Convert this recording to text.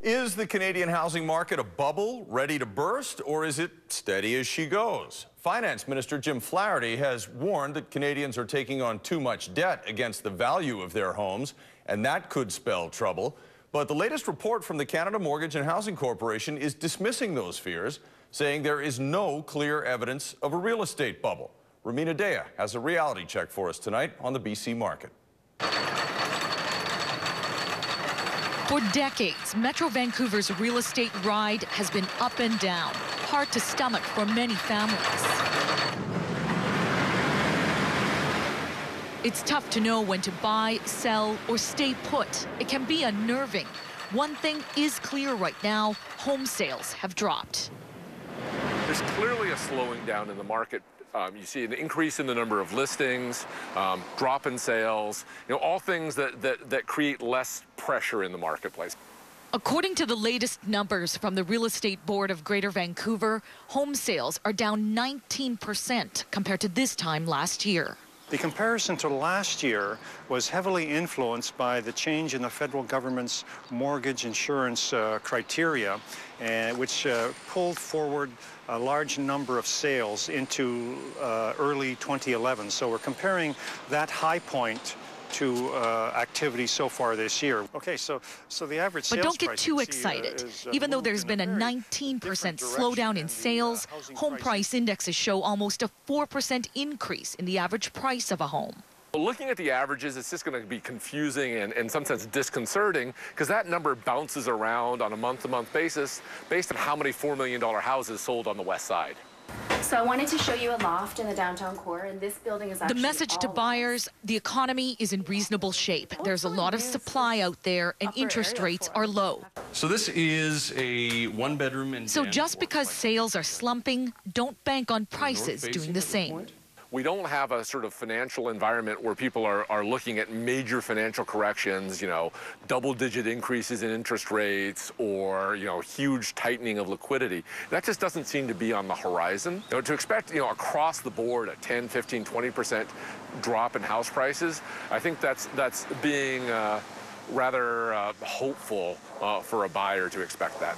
Is the Canadian housing market a bubble ready to burst, or is it steady as she goes? Finance Minister Jim Flaherty has warned that Canadians are taking on too much debt against the value of their homes, and that could spell trouble. But the latest report from the Canada Mortgage and Housing Corporation is dismissing those fears, saying there is no clear evidence of a real estate bubble. Romina Dea has a reality check for us tonight on the BC market. For decades, Metro Vancouver's real estate ride has been up and down, hard to stomach for many families. It's tough to know when to buy, sell, or stay put. It can be unnerving. One thing is clear right now: home sales have dropped. There's clearly a slowing down in the market. You see an increase in the number of listings, drop in sales, all things that create less pressure in the marketplace. According to the latest numbers from the Real Estate Board of Greater Vancouver, home sales are down 19% compared to this time last year. The comparison to last year was heavily influenced by the change in the federal government's mortgage insurance criteria, which pulled forward a large number of sales into early 2011. So we're comparing that high point to activity so far this year. Okay, so the average sales But don't get price too excited. Even though there's been a 19% slowdown in sales, home price indexes show almost a 4% increase in the average price of a home. Looking at the averages, it's just going to be confusing and in some sense disconcerting, because that number bounces around on a month-to-month basis based on how many $4 million houses sold on the west side. So I wanted to show you a loft in the downtown core, and this building is actually the message to buyers: the economy is in reasonable shape. There's a lot of supply out there, and interest rates are low. So this is a one-bedroom and So just because sales are slumping, don't bank on prices doing the same. We don't have a sort of financial environment where people are looking at major financial corrections, double-digit increases in interest rates or, huge tightening of liquidity. That just doesn't seem to be on the horizon. To expect, across the board a 10, 15, 20% drop in house prices, I think that's being rather hopeful for a buyer to expect that.